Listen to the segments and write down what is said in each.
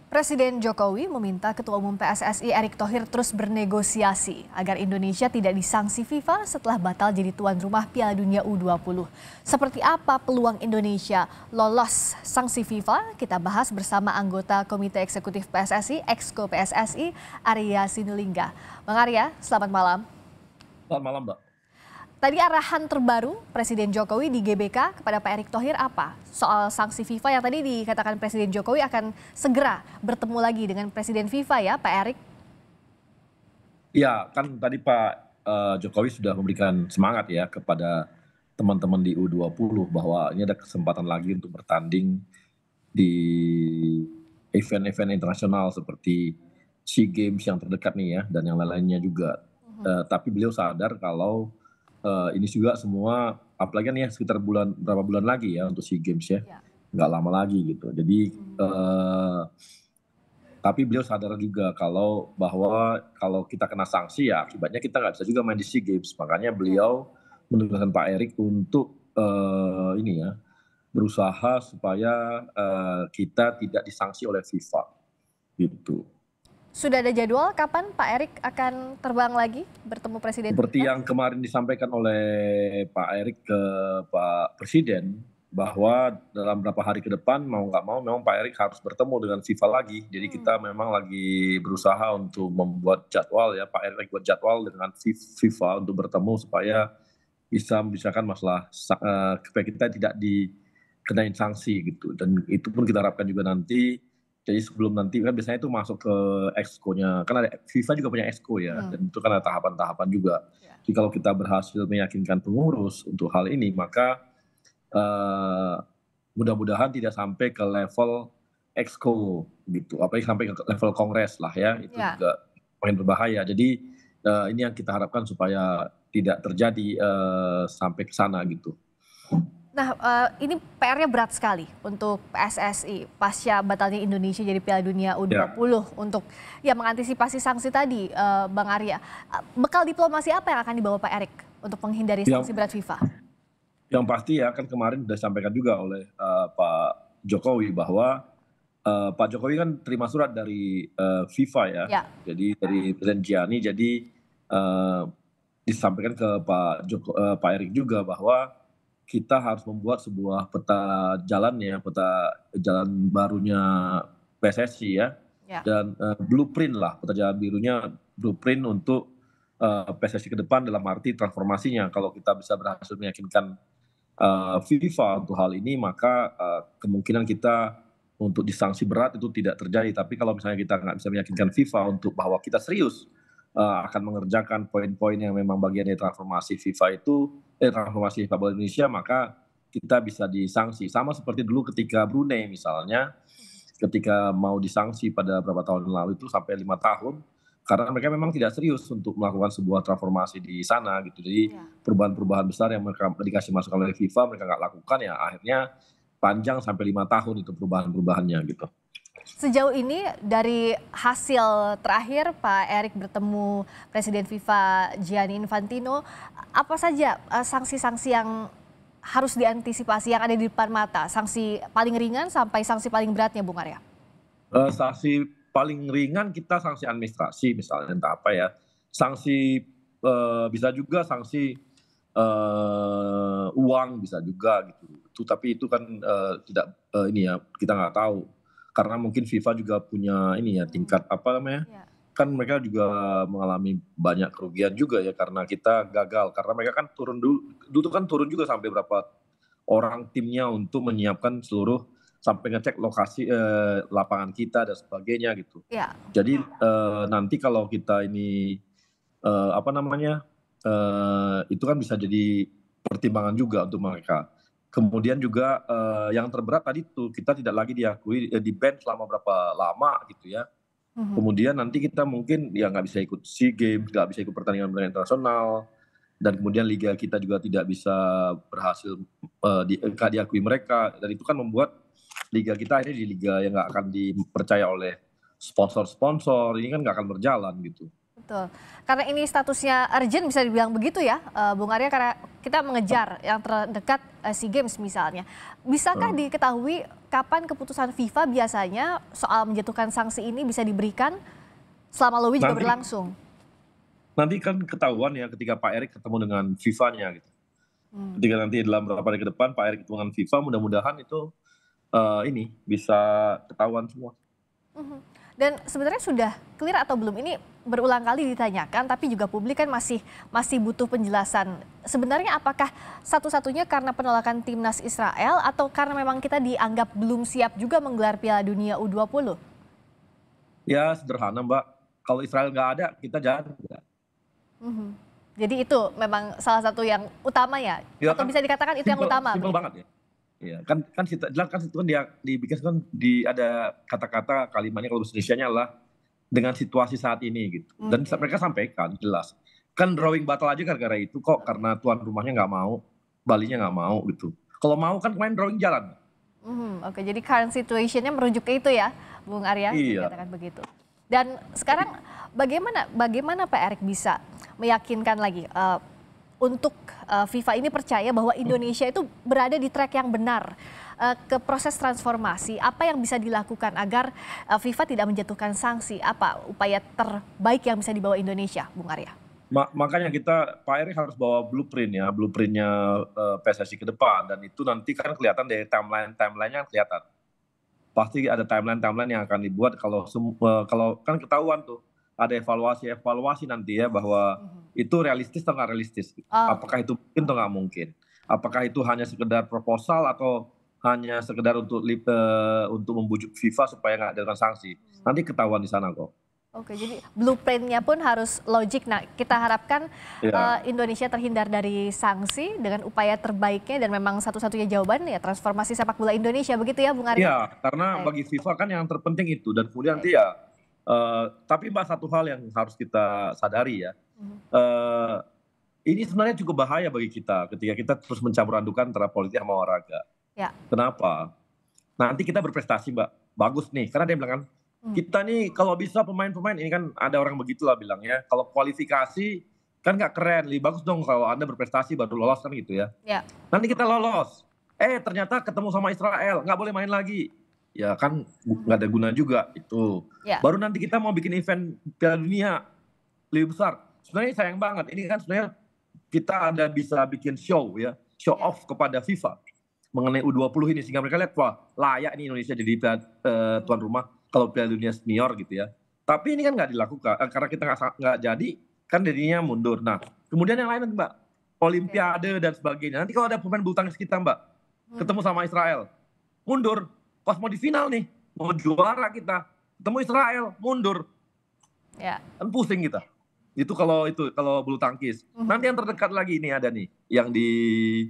Presiden Jokowi meminta Ketua Umum PSSI Erick Thohir terus bernegosiasi agar Indonesia tidak disanksi FIFA setelah batal jadi tuan rumah Piala Dunia U20. Seperti apa peluang Indonesia lolos sanksi FIFA? Kita bahas bersama anggota Komite Eksekutif PSSI, Exco PSSI, Arya Sinulinga. Bang Arya, selamat malam. Selamat malam, Mbak. Tadi arahan terbaru Presiden Jokowi di GBK kepada Pak Erick Thohir apa? Soal sanksi FIFA yang tadi dikatakan Presiden Jokowi akan segera bertemu lagi dengan Presiden FIFA ya, Pak Erick? Ya, kan tadi Pak Jokowi sudah memberikan semangat ya kepada teman-teman di U20 bahwa ini ada kesempatan lagi untuk bertanding di event-event internasional seperti SEA Games yang terdekat nih ya, dan yang lain-lainnya juga. Tapi beliau sadar kalau ini juga semua, apalagi kan ya sekitar berapa bulan lagi ya untuk SEA Games ya, nggak lama lagi gitu. Jadi tapi beliau sadar juga bahwa kalau kita kena sanksi ya akibatnya kita nggak bisa juga main di SEA Games. Makanya beliau menugaskan Pak Erick untuk ini ya, berusaha supaya kita tidak disanksi oleh FIFA gitu. Sudah ada jadwal kapan Pak Erick akan terbang lagi bertemu Presiden Seperti FIFA? yang kemarin disampaikan oleh Pak Erick ke Pak Presiden, bahwa dalam beberapa hari ke depan mau nggak mau memang Pak Erick harus bertemu dengan FIFA lagi. Jadi kita memang lagi berusaha untuk membuat jadwal ya, Pak Erick buat jadwal dengan FIFA untuk bertemu supaya bisa membicarakan masalah supaya kita tidak dikenain sanksi gitu. Dan itu pun kita harapkan juga nanti, jadi sebelum nanti kan biasanya itu masuk ke exco-nya, kan ada FIFA juga punya exco ya, dan itu kan ada tahapan-tahapan juga. Jadi kalau kita berhasil meyakinkan pengurus untuk hal ini, maka mudah-mudahan tidak sampai ke level exco gitu, apalagi sampai ke level kongres lah ya, itu juga makin berbahaya. Jadi ini yang kita harapkan supaya tidak terjadi sampai ke sana gitu. Nah, ini PR-nya berat sekali untuk PSSI pasca batalnya Indonesia jadi Piala Dunia U20 untuk ya mengantisipasi sanksi tadi, Bang Arya. Bekal diplomasi apa yang akan dibawa Pak Erick untuk menghindari sanksi berat FIFA? Yang pasti ya, kan kemarin sudah disampaikan juga oleh Pak Jokowi bahwa Pak Jokowi kan terima surat dari FIFA ya, jadi dari Presiden Gianni, jadi disampaikan ke Pak Erick juga bahwa kita harus membuat sebuah peta jalan barunya PSSI ya, dan blueprint lah, peta jalan birunya, blueprint untuk PSSI ke depan dalam arti transformasinya. Kalau kita bisa berhasil meyakinkan FIFA untuk hal ini, maka kemungkinan kita untuk disanksi berat itu tidak terjadi. Tapi kalau misalnya kita nggak bisa meyakinkan FIFA untuk bahwa kita serius akan mengerjakan poin-poin yang memang bagian dari transformasi transformasi sepak bola Indonesia, maka kita bisa disanksi. Sama seperti dulu ketika Brunei misalnya, ketika mau disanksi pada beberapa tahun lalu itu sampai 5 tahun, karena mereka memang tidak serius untuk melakukan sebuah transformasi di sana gitu. Jadi perubahan-perubahan besar yang mereka dikasih masukan oleh FIFA mereka nggak lakukan, ya akhirnya panjang sampai 5 tahun itu perubahan-perubahannya gitu. Sejauh ini dari hasil terakhir Pak Erick bertemu Presiden FIFA Gianni Infantino, apa saja sanksi-sanksi yang harus diantisipasi yang ada di depan mata? Sanksi paling ringan sampai sanksi paling beratnya, Bung Arya? Sanksi paling ringan kita sanksi administrasi misalnya, entah apa ya. Sanksi bisa juga sanksi uang bisa juga gitu. Tapi itu kan tidak ini ya, kita nggak tahu. Karena mungkin FIFA juga punya ini ya, tingkat apa namanya, kan mereka juga mengalami banyak kerugian juga ya karena kita gagal. Karena mereka kan dulu kan turun juga sampai berapa orang timnya untuk menyiapkan seluruh, sampai ngecek lokasi lapangan kita dan sebagainya gitu. Jadi nanti kalau kita ini apa namanya, itu kan bisa jadi pertimbangan juga untuk mereka. Kemudian juga yang terberat tadi tuh, kita tidak lagi diakui di ban selama berapa lama gitu ya. Kemudian nanti kita mungkin ya nggak bisa ikut SEA Games, nggak bisa ikut pertandingan internasional, dan kemudian liga kita juga tidak bisa berhasil diakui mereka, dan itu kan membuat liga kita ini di liga yang nggak akan dipercaya oleh sponsor-sponsor, ini kan nggak akan berjalan gitu. Betul. Karena ini statusnya urgent bisa dibilang begitu ya, Bung Arya, karena kita mengejar yang terdekat SEA Games misalnya. Bisakah diketahui kapan keputusan FIFA biasanya soal menjatuhkan sanksi ini bisa diberikan selama Lowi juga berlangsung? Nanti kan ketahuan ya ketika Pak Erik ketemu dengan FIFA-nya gitu. Ketika nanti dalam beberapa hari ke depan Pak Erik ketemu dengan FIFA, mudah-mudahan itu ini bisa ketahuan semua. Dan sebenarnya sudah clear atau belum? Ini berulang kali ditanyakan, tapi juga publik kan masih butuh penjelasan. Sebenarnya apakah satu-satunya karena penolakan timnas Israel atau karena memang kita dianggap belum siap juga menggelar Piala Dunia U20? Ya sederhana Mbak, kalau Israel nggak ada kita jangan. Jadi itu memang salah satu yang utama ya? Atau bisa dikatakan itu yang utama? Simpel banget ya. Iya, kan jelas kan itu kan dia dibikin kan ada kata-kata kalimatnya kalau bahasa Indonesianya adalah dengan situasi saat ini gitu. Dan mereka sampaikan jelas. Kan drawing batal aja gara-gara itu kok, karena tuan rumahnya nggak mau, Balinya nggak mau gitu. Kalau mau kan kemarin drawing jalan. Oke, jadi current situation-nya merujuk ke itu ya, Bung Arya, dikatakan begitu. Dan sekarang bagaimana Pak Erik bisa meyakinkan lagi untuk FIFA ini percaya bahwa Indonesia itu berada di track yang benar ke proses transformasi. Apa yang bisa dilakukan agar FIFA tidak menjatuhkan sanksi? Apa upaya terbaik yang bisa dibawa Indonesia, Bung Arya? Makanya Pak Erik harus bawa blueprintnya PSSI ke depan, dan itu nanti kan kelihatan dari timeline-nya kelihatan. Pasti ada timeline yang akan dibuat kalau kan ketahuan tuh. Ada evaluasi nanti ya bahwa itu realistis atau nggak realistis. Apakah itu mungkin atau nggak mungkin. Apakah itu hanya sekedar proposal atau hanya sekedar untuk membujuk FIFA supaya nggak ada sanksi. Nanti ketahuan di sana kok. Oke, jadi blueprintnya pun harus logik. Nah, kita harapkan Indonesia terhindar dari sanksi dengan upaya terbaiknya, dan memang satu-satunya jawaban ya transformasi sepak bola Indonesia, begitu ya Bung Arya? Iya, karena bagi FIFA kan yang terpenting itu, dan kemudian nanti ya tapi Mbak, satu hal yang harus kita sadari ya, ini sebenarnya cukup bahaya bagi kita ketika kita terus mencampur adukan antara politik sama olahraga. Kenapa? Nanti kita berprestasi Mbak, bagus nih, karena dia bilang kan, kita nih kalau bisa pemain-pemain ini kan ada orang begitulah bilangnya, kalau kualifikasi kan nggak keren, lebih bagus dong kalau Anda berprestasi baru lolos kan gitu ya. Nanti kita lolos, ternyata ketemu sama Israel, nggak boleh main lagi. Ya kan nggak ada guna juga itu. Baru nanti kita mau bikin event Piala Dunia lebih besar. Sebenarnya sayang banget, ini kan sebenarnya kita bisa bikin show off kepada FIFA mengenai U20 ini, sehingga mereka lihat wah layak nih Indonesia jadi tuan rumah kalau Piala Dunia senior gitu ya. Tapi ini kan nggak dilakukan karena kita nggak jadi, kan jadinya mundur. Nah kemudian yang lain Mbak, Olimpiade dan sebagainya. Nanti kalau ada pemain bulu tangkis kita Mbak ketemu sama Israel, mundur. Pas mau di final nih, mau juara kita, ketemu Israel, mundur. Kan pusing kita. Itu kalau bulu tangkis. Nanti yang terdekat lagi ini ada nih, yang di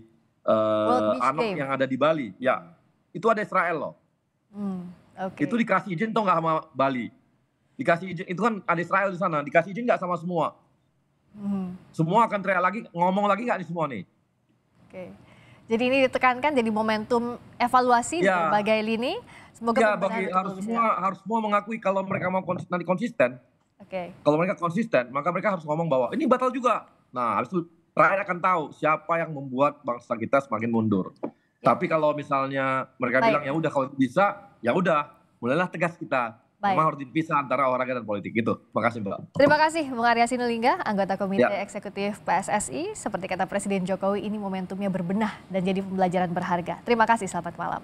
Anok yang ada di Bali. Ya, itu ada Israel loh. Itu dikasih izin toh nggak sama Bali. Dikasih izin, itu kan ada Israel di sana, dikasih izin nggak sama semua. Semua akan teriak lagi, ngomong lagi nggak nih semua nih. Jadi ini ditekankan jadi momentum evaluasi di berbagai lini. Semoga harus semua mengakui kalau mereka mau nanti konsisten. Kalau mereka konsisten, maka mereka harus ngomong bahwa ini batal juga. Nah, habis itu rakyat akan tahu siapa yang membuat bangsa kita semakin mundur. Tapi kalau misalnya mereka bilang ya udah kalau bisa, ya udah, mulailah tegas kita. Memang harus dipisah antara olahraga dan politik gitu. Terima kasih Mbak. Terima kasih Bung Arya Sinulinga, anggota Komite Eksekutif PSSI. Seperti kata Presiden Jokowi, ini momentumnya berbenah dan jadi pembelajaran berharga. Terima kasih, selamat malam.